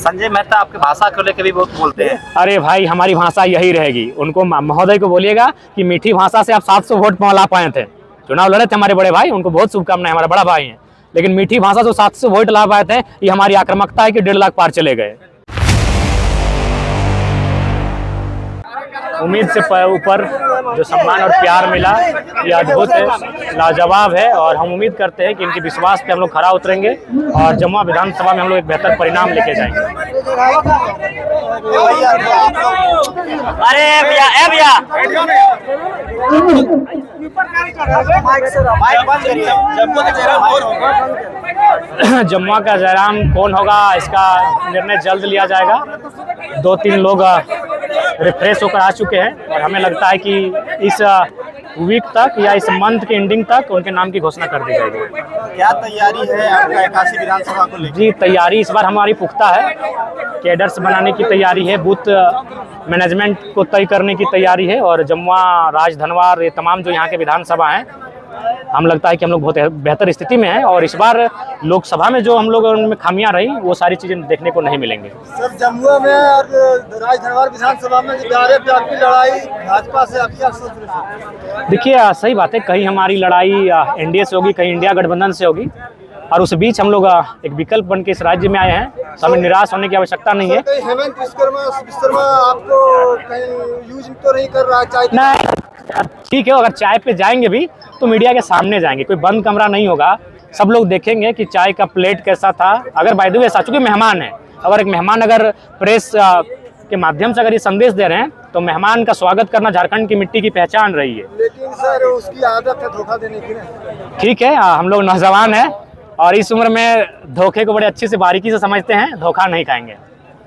संजय मेहता आपकी भाषा को लेकर भी बहुत बोलते हैं। अरे भाई, हमारी भाषा यही रहेगी। उनको महोदय को बोलिएगा कि मीठी भाषा से आप 700 वोट ला पाए थे, चुनाव लड़े थे हमारे बड़े भाई, उनको बहुत शुभकामनाएं, हमारा बड़ा भाई हैं। लेकिन मीठी भाषा जो 700 वोट ला पाए थे, ये हमारी आक्रामकता है कि 1.5 लाख पार चले गए। उम्मीद से ऊपर जो सम्मान और प्यार मिला, ये अद्भुत है, लाजवाब है। और हम उम्मीद करते हैं कि इनके विश्वास पे हम लोग खरा उतरेंगे और जमुआ विधानसभा में हम लोग एक बेहतर परिणाम लेके जाएंगे। अरे भैया, ए भैया, जमुआ का जयराम कौन होगा, इसका निर्णय जल्द लिया जाएगा। 2-3 लोग रिफ्रेश होकर आ चुके हैं और हमें लगता है कि इस वीक तक या इस मंथ के एंडिंग तक उनके नाम की घोषणा कर दी जाएगी। क्या तैयारी है आपका 81 विधानसभा को लेकर? जी, तैयारी इस बार हमारी पुख्ता है। कैडर्स बनाने की तैयारी है, बूथ मैनेजमेंट को तय करने की तैयारी है, और जमुआ, राज, धनवार, ये तमाम जो यहाँ के विधानसभा हैं, हम लगता है कि हम लोग बहुत बेहतर स्थिति में हैं। और इस बार लोकसभा में जो हम लोग उनमें खामियां रही, वो सारी चीजें देखने को नहीं मिलेंगे। सर, जमुआ में और राज, धनवार विधानसभा में की लड़ाई भाजपा से आप क्या सोच रहे हैं? देखिए, सही बात है, कहीं हमारी लड़ाई एनडीए से होगी, कहीं इंडिया गठबंधन से होगी, और उस बीच हम लोग एक विकल्प बन के इस राज्य में आए हैं, तो हमें निराश होने की आवश्यकता नहीं है। हेमंत विश्वकर्मा आपको कहीं यूज तो नहीं कर रहा चाय? नहीं, ठीक है, अगर चाय पे जाएंगे भी तो मीडिया के सामने जाएंगे, कोई बंद कमरा नहीं होगा। सब लोग देखेंगे कि चाय का प्लेट कैसा था। अगर बाय द वे चूंकि मेहमान है, अगर एक मेहमान अगर प्रेस के माध्यम से अगर ये संदेश दे रहे हैं, तो मेहमान का स्वागत करना झारखंड की मिट्टी की पहचान रही है। लेकिन सर, उसकी आदत है धोखा देने की ना। ठीक है, हम लोग नौजवान हैं और इस उम्र में धोखे को बड़े अच्छे से बारीकी से समझते हैं, धोखा नहीं खाएंगे।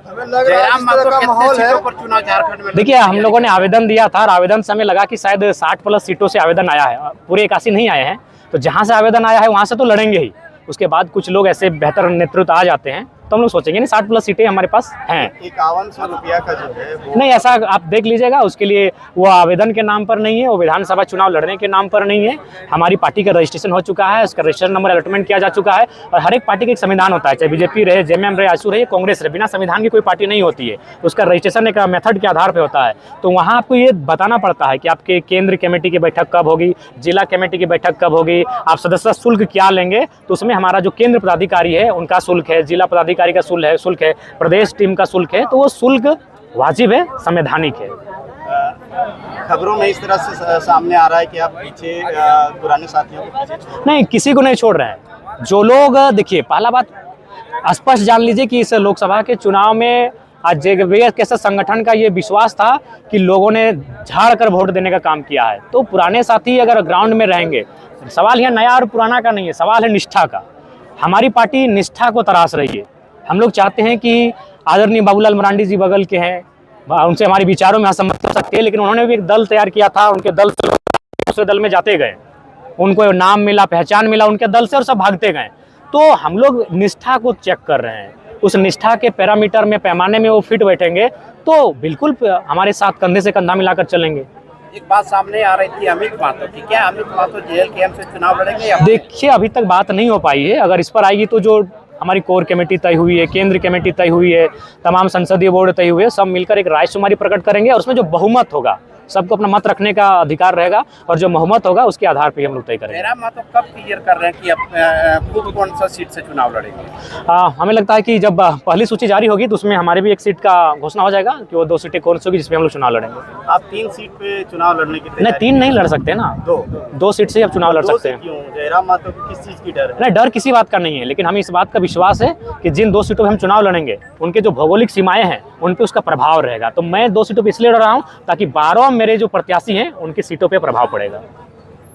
माहौल है पर चुनाव झारखंड में। देखिए, हम लोगों ने आवेदन दिया था और आवेदन से हमें लगा कि शायद 60+ सीटों से आवेदन आया है, पूरे 81 नहीं आए हैं। तो जहां से आवेदन आया है वहां से तो लड़ेंगे ही। उसके बाद कुछ लोग ऐसे बेहतर नेतृत्व आ जाते हैं, तो हम लोग सोचेंगे नहीं, 60+ सीटें हमारे पास हैं। 5100 रुपया का जो है वो... नहीं, ऐसा आप देख लीजिएगा, उसके लिए वो आवेदन के नाम पर नहीं है, वो विधानसभा चुनाव लड़ने के नाम पर नहीं है। हमारी पार्टी का रजिस्ट्रेशन हो चुका है, उसका रजिस्ट्रेशन नंबर अलॉटमेंट किया जा चुका है, और हर एक पार्टी का एक संविधान होता है, चाहे बीजेपी रहे, जेएमएम रहे, आजसू रहे, कांग्रेस रहे, बिना संविधान की कोई पार्टी नहीं होती है। उसका रजिस्ट्रेशन एक मेथड के आधार पर होता है। तो वहाँ आपको ये बताना पड़ता है कि आपके केंद्र कमेटी की बैठक कब होगी, जिला कमेटी की बैठक कब होगी, आप सदस्यता शुल्क क्या लेंगे। तो उसमें हमारा जो केंद्र पदाधिकारी है उनका शुल्क है, जिला पदाधिकारी का शुल्क है, प्रदेश टीम का शुल्क है, तो वो शुल्क वाजिब है, संवैधानिक है। खबरों में इस तरह से सामने आ रहा है कि आप पीछे पुराने साथियों को पीछे नहीं, किसी को नहीं छोड़ रहे हैं। जो लोग, देखिए, पहला बात स्पष्ट जान लीजिए कि इस लोकसभा के चुनाव में आज जेवीएस कैसे संगठन का ये विश्वास था कि लोगों ने झाड़ कर वोट देने का काम किया है। तो पुराने साथी अगर ग्राउंड में रहेंगे, सवाल यहाँ नया और पुराना का नहीं है, सवाल है निष्ठा का। हमारी पार्टी निष्ठा को तराश रही है। हम लोग चाहते हैं कि आदरणीय बाबूलाल मरांडी जी बगल के हैं, उनसे हमारे विचारों में असहमति हो सकती है, लेकिन उन्होंने भी एक दल तैयार किया था, उनके दल से दूसरे दल में जाते गए, उनको नाम मिला, पहचान मिला उनके दल से, और सब भागते गए। तो हम लोग निष्ठा को चेक कर रहे हैं, उस निष्ठा के पैरामीटर में, पैमाने में वो फिट बैठेंगे तो बिल्कुल हमारे साथ कंधे से कंधा मिलाकर चलेंगे। एक बात सामने आ रही थी अमित माथुर की, क्या अमित माथुर जेएलकेएम से चुनाव लड़ेंगे? देखिए, अभी तक बात नहीं हो पाई है। अगर इस पर आएगी तो जो हमारी कोर कमेटी तय हुई है, केंद्र कमेटी तय हुई है, तमाम संसदीय बोर्ड तय हुए, सब मिलकर एक रायशुमारी प्रकट करेंगे, और उसमें जो बहुमत होगा, सबको अपना मत रखने का अधिकार रहेगा, और जो बहुमत होगा उसके आधार पर हम लोग तय करेंगे। जयराम माथुर कब क्लियर कर रहे हैं कि खुद कौन सा सीट से चुनाव लड़ेंगे? हमें लगता है कि जब पहली सूची जारी होगी तो उसमें हमारे भी एक सीट का घोषणा हो जाएगा कि वो 2 सीटें कौन सी होगी जिसमें हम लोग चुनाव लड़ेंगे। आप 3 सीट पे चुनाव लड़ने की? नहीं, 3 नहीं लड़ सकते ना, 2 सीट से आप चुनाव लड़ सकते हैं। क्यों? जयराम माथुर को किस चीज की डर है? नहीं, डर किसी बात का नहीं है, लेकिन हमें इस बात का विश्वास है कि जिन 2 सीटों पर हम चुनाव लड़ेंगे, उनके जो भौगोलिक सीमाएं हैं उन पे उसका प्रभाव रहेगा। तो मैं 2 सीटों पर इसलिए लड़ रहा हूँ ताकि 12 मेरे जो प्रत्याशी हैं उनकी सीटों पे प्रभाव पड़ेगा।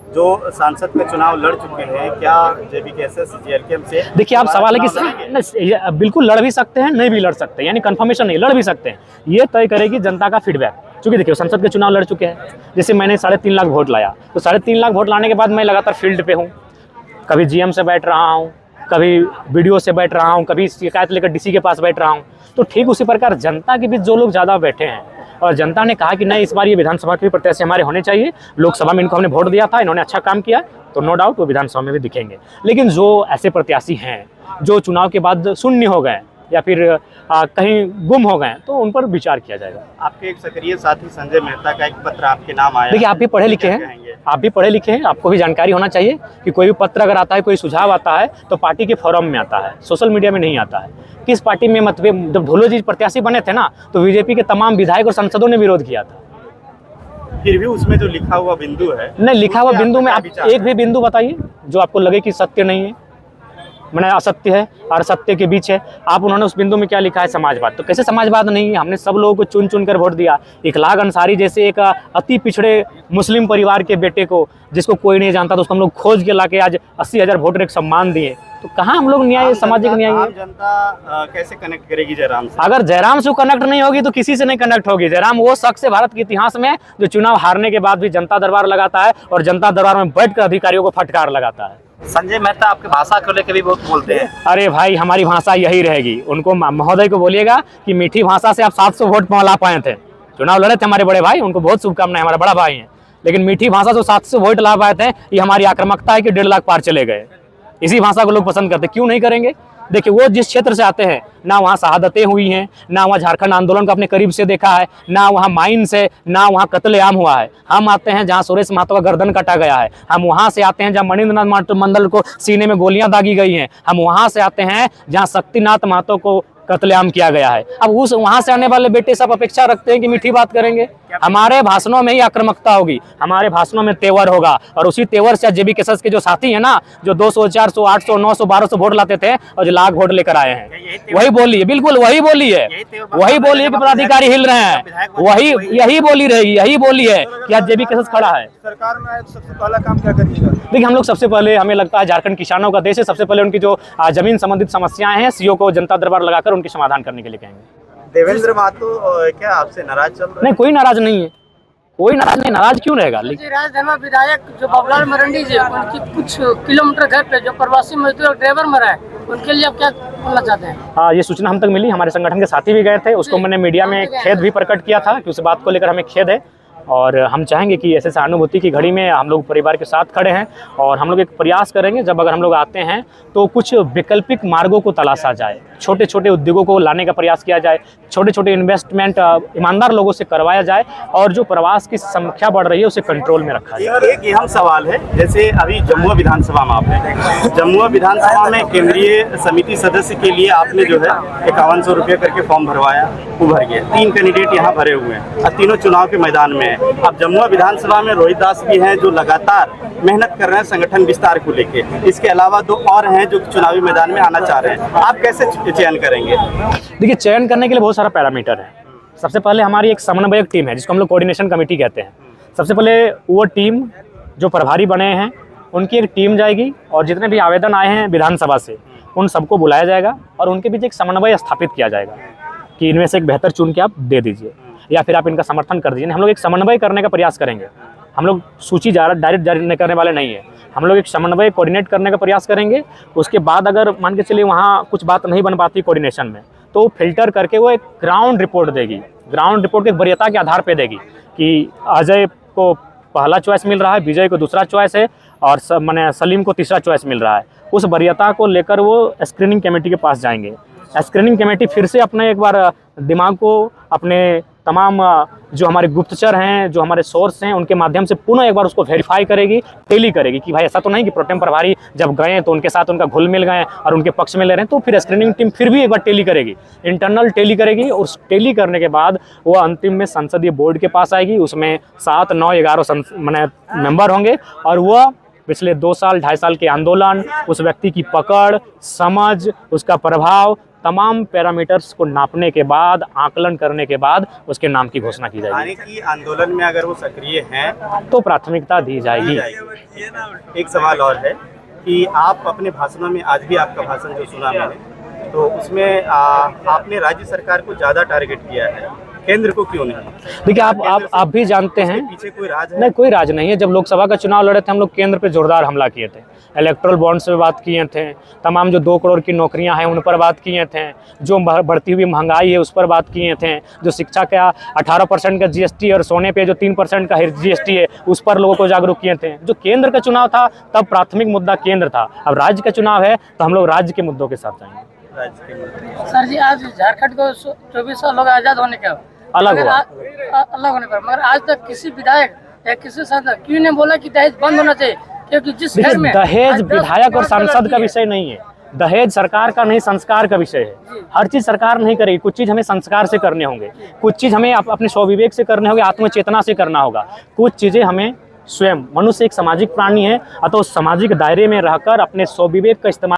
जो सांसद का चुनाव लड़ चुके हैं, क्या जेबीकेएसएस जेएलकेएम से? देखिए, आप सवाल है कि बिल्कुल लड़ भी सकते हैं, नहीं भी लड़ सकते, यानी कंफर्मेशन नहीं, लड़ भी सकते हैं। ये तय करेगी जनता का फीडबैक। क्योंकि देखिए, संसद के चुनाव लड़ चुके हैं, जैसे मैंने 3.5 लाख वोट लाया, तो 3.5 लाख वोट लाने के बाद मैं लगातार फील्ड पे हूँ, कभी जीएम से बैठ रहा हूँ, कभी बीडीओ से बैठ रहा हूँ, कभी शिकायत लेकर डीसी के पास बैठ रहा हूँ। तो ठीक उसी प्रकार जनता के बीच जो लोग ज़्यादा बैठे हैं, और जनता ने कहा कि नहीं, इस बार ये विधानसभा के प्रत्याशी हमारे होने चाहिए, लोकसभा में इनको हमने वोट दिया था, इन्होंने अच्छा काम किया, तो नो डाउट वो विधानसभा में भी दिखेंगे। लेकिन जो ऐसे प्रत्याशी हैं जो चुनाव के बाद शून्य हो गए, या फिर कहीं गुम हो गए तो उन पर विचार किया जाएगा। आपके एक सक्रिय साथी संजय मेहता का एक पत्र आपके नाम आया। देखिए, आप भी पढ़े लिखे हैं, आप भी पढ़े लिखे हैं, आपको भी जानकारी होना चाहिए कि कोई भी पत्र अगर आता है, कोई सुझाव आता है तो पार्टी के फोरम में आता है, सोशल मीडिया में नहीं आता है। किस पार्टी में मतभेद, जब ढोलो जी प्रत्याशी बने थे ना तो बीजेपी के तमाम विधायक और सांसदों ने विरोध किया था। फिर भी उसमें जो लिखा हुआ बिंदु है, नहीं, लिखा हुआ बिंदु में आप एक भी बिंदु बताइए जो आपको लगे कि सत्य नहीं है, मैंने असत्य है और सत्य के बीच है। आप उन्होंने उस बिंदु में क्या लिखा है, समाजवाद। तो कैसे समाजवाद नहीं है? हमने सब लोगों को चुन चुन कर वोट दिया। इखलाक अंसारी जैसे एक अति पिछड़े मुस्लिम परिवार के बेटे को, जिसको कोई नहीं जानता, तो उसको हम लोग खोज के लाके आज 80,000 वोटर एक सम्मान दिए। तो कहाँ हम लोग न्याय, सामाजिक न्याय है? जनता कैसे कनेक्ट करेगी जयराम से? अगर जयराम से कनेक्ट नहीं होगी तो किसी से नहीं कनेक्ट होगी। जयराम वो शख्स है भारत के इतिहास में जो चुनाव हारने के बाद भी जनता दरबार लगाता है और जनता दरबार में बैठकर अधिकारियों को फटकार लगाता है। संजय मेहता आपके भाषा को लेकर भी बहुत बोलते हैं। अरे भाई, हमारी भाषा यही रहेगी। उनको महोदय को बोलिएगा कि मीठी भाषा से आप 700 वोट ला पाए थे, चुनाव लड़े थे हमारे बड़े भाई, उनको बहुत शुभकामनाएं, हमारा बड़ा भाई हैं। लेकिन मीठी भाषा से 700 वोट ला पाए थे, ये हमारी आक्रामकता है कि 1.5 लाख पार चले गए। इसी भाषा को लोग पसंद करते, क्यों नहीं करेंगे? देखिए, वो जिस क्षेत्र से आते हैं, ना वहाँ शहादतें हुई हैं, ना वहाँ झारखंड आंदोलन को अपने करीब से देखा है, ना वहाँ माइंस है, ना वहाँ कत्लेआम हुआ है। हम आते हैं जहाँ सुरेश महतो का गर्दन काटा गया है। हम वहाँ से आते हैं जहाँ मणिन्द्रनाथ मंडल को सीने में गोलियां दागी गई हैं। हम वहाँ से आते हैं जहाँ शक्तिनाथ महतो को कत्लेआम किया गया है। अब उस वहाँ से आने वाले बेटे सब अपेक्षा रखते हैं कि मीठी बात करेंगे। हमारे भाषणों में ही आक्रामकता होगी, हमारे भाषणों में तेवर होगा, और उसी तेवर से जेबी केसस के जो साथी हैं ना, जो 200, 400, 800, 900, 1200 वोट लाते थे और जो लाख वोट लेकर आए हैं, वही बोली है, बिल्कुल वही बोली है, वही बोली है कि पदाधिकारी हिल रहे हैं, वही यही बोली रहेगी, यही बोली है कि आज जेबी केसस खड़ा है। सरकार में आए तो सबसे पहला काम क्या करिएगा? देखिए, हम लोग सबसे पहले, हमें लगता है झारखंड किसानों का देश है, सबसे पहले उनकी जो जमीन संबंधित समस्याएं हैं, सीओ को जनता दरबार लगाकर उनकी समाधान करने के लिए कहेंगे। देवेंद्र महतो क्या आपसे नाराज चल रहे? नहीं, कोई नाराज नहीं है, कोई नाराज नहीं, नाराज क्यों रहेगा? राजधर्मा विधायक जो बाबूलाल मरंडी जी, उनकी कुछ किलोमीटर घर पे जो प्रवासी मजदूर और ड्राइवर मरा है, उनके लिए आप क्या बोलना चाहते हैं? ये सूचना हम तक मिली, हमारे संगठन के साथी भी गए थे, उसको मैंने मीडिया में खेद भी प्रकट किया था कि उस बात को लेकर हमें खेद है, और हम चाहेंगे कि ऐसे सहानुभूति की घड़ी में हम लोग परिवार के साथ खड़े हैं, और हम लोग एक प्रयास करेंगे, जब अगर हम लोग आते हैं तो कुछ वैकल्पिक मार्गों को तलाशा जाए, छोटे छोटे उद्योगों को लाने का प्रयास किया जाए, छोटे छोटे इन्वेस्टमेंट ईमानदार लोगों से करवाया जाए, और जो प्रवास की संख्या बढ़ रही है उसे कंट्रोल में रखा जाए। एक अहम सवाल है, जैसे अभी जमुआ विधानसभा में आपने, जमुआ विधानसभा में केंद्रीय समिति सदस्य के लिए आपने जो है 5100 रुपये करके फॉर्म भरवाया, वो भर गया। 3 कैंडिडेट यहाँ भरे हुए हैं और तीनों चुनाव के मैदान में हैं। अब जमुआ विधानसभा में रोहित दास भी हैं जो लगातार मेहनत कर रहे हैं संगठन विस्तार को लेके। इसके अलावा 2 और हैं जो चुनावी मैदान में आना चाह रहे हैं। आप कैसे चयन करेंगे? देखिए, चयन करने के लिए बहुत सारा पैरामीटर है। सबसे पहले हमारी एक समन्वयक टीम है जिसको हम लोग कोऑर्डिनेशन कमेटी कहते हैं। सबसे पहले वो टीम जो प्रभारी बने हैं उनकी एक टीम जाएगी, और जितने भी आवेदन आए हैं विधानसभा से उन सबको बुलाया जाएगा, और उनके बीच एक समन्वय स्थापित किया जाएगा कि इनमें से एक बेहतर चुन के आप दे दीजिए, या फिर आप इनका समर्थन कर दीजिए। हम लोग एक समन्वय करने का प्रयास करेंगे। हम लोग सूची डायरेक्ट जारी करने वाले नहीं है, हम लोग एक समन्वय कोऑर्डिनेट करने का प्रयास करेंगे। उसके बाद अगर मान के चलिए वहाँ कुछ बात नहीं बन पाती कोऑर्डिनेशन में, तो फिल्टर करके वो एक ग्राउंड रिपोर्ट देगी। ग्राउंड रिपोर्ट की वरीयता के आधार पे देगी कि अजय को पहला चॉइस मिल रहा है, विजय को दूसरा चॉइस है, और मैंने सलीम को तीसरा चॉइस मिल रहा है। उस वरीयता को लेकर वो स्क्रीनिंग कमेटी के पास जाएंगे। स्क्रीनिंग कमेटी फिर से अपने एक बार दिमाग को, अपने तमाम जो हमारे गुप्तचर हैं, जो हमारे सोर्स हैं, उनके माध्यम से पुनः एक बार उसको वेरीफाई करेगी, टेली करेगी कि भाई ऐसा तो नहीं कि प्रोटेम प्रभारी जब गए तो उनके साथ उनका घुल मिल गए और उनके पक्ष में ले रहे हैं। तो फिर स्क्रीनिंग टीम फिर भी एक बार टेली करेगी, इंटरनल टेली करेगी, और उस टेली करने के बाद वो अंतिम में संसदीय बोर्ड के पास आएगी। उसमें 7, 9, 11 मेंबर होंगे, और वह पिछले 2 साल 2.5 साल के आंदोलन, उस व्यक्ति की पकड़, समझ, उसका प्रभाव, तमाम पैरामीटर्स को नापने के बाद, आकलन करने के बाद उसके नाम की घोषणा की जाएगी। यानी कि आंदोलन में अगर वो सक्रिय हैं तो प्राथमिकता दी जाएगी। एक सवाल और है कि आप अपने भाषणों में, आज भी आपका भाषण जो सुना मैंने, तो उसमें आपने राज्य सरकार को ज़्यादा टारगेट किया है, केंद्र को क्यों नहीं? देखिए, आप भी जानते हैं, पीछे कोई राज है? नहीं, कोई राज नहीं है। जब लोकसभा का चुनाव लड़े थे हम लोग केंद्र पे जोरदार हमला किए थे, इलेक्ट्रल बॉन्ड्स पे बात किए थे, तमाम जो 2 करोड़ की नौकरियां हैं उन पर बात किए थे, जो बढ़ती हुई महंगाई है उस पर बात किए थे, जो शिक्षा का 18% का GST और सोने पे जो 3% का GST है उस पर लोगों को जागरूक किए थे। जो केंद्र का चुनाव था तब प्राथमिक मुद्दा केंद्र था। अब राज्य का चुनाव है तो हम लोग राज्य के मुद्दों के साथ जाएंगे। राज्य के मंत्री? सर जी आज झारखंड को 24 साल हो गए आजाद होने के अलग हुआ। अलग होने पर, मगर आज तक किसी विधायक या किसी सांसद क्यों नहीं बोला कि दहेज बंद होना चाहिए? क्योंकि जिस घर देखिए, में दहेज आज 10 विधायक और 5 सांसद का लड़की विषय नहीं है। दहेज सरकार का नहीं, संस्कार का विषय है। हर चीज सरकार नहीं करेगी, कुछ चीज हमें संस्कार से करने होंगे, कुछ चीज हमें अपने स्वविवेक से करने होंगे, आत्मचेतना से करना होगा। कुछ चीजें हमें स्वयं, मनुष्य एक सामाजिक प्राणी है, अतः उस सामाजिक दायरे में रहकर अपने स्वविवेक का इस्तेमाल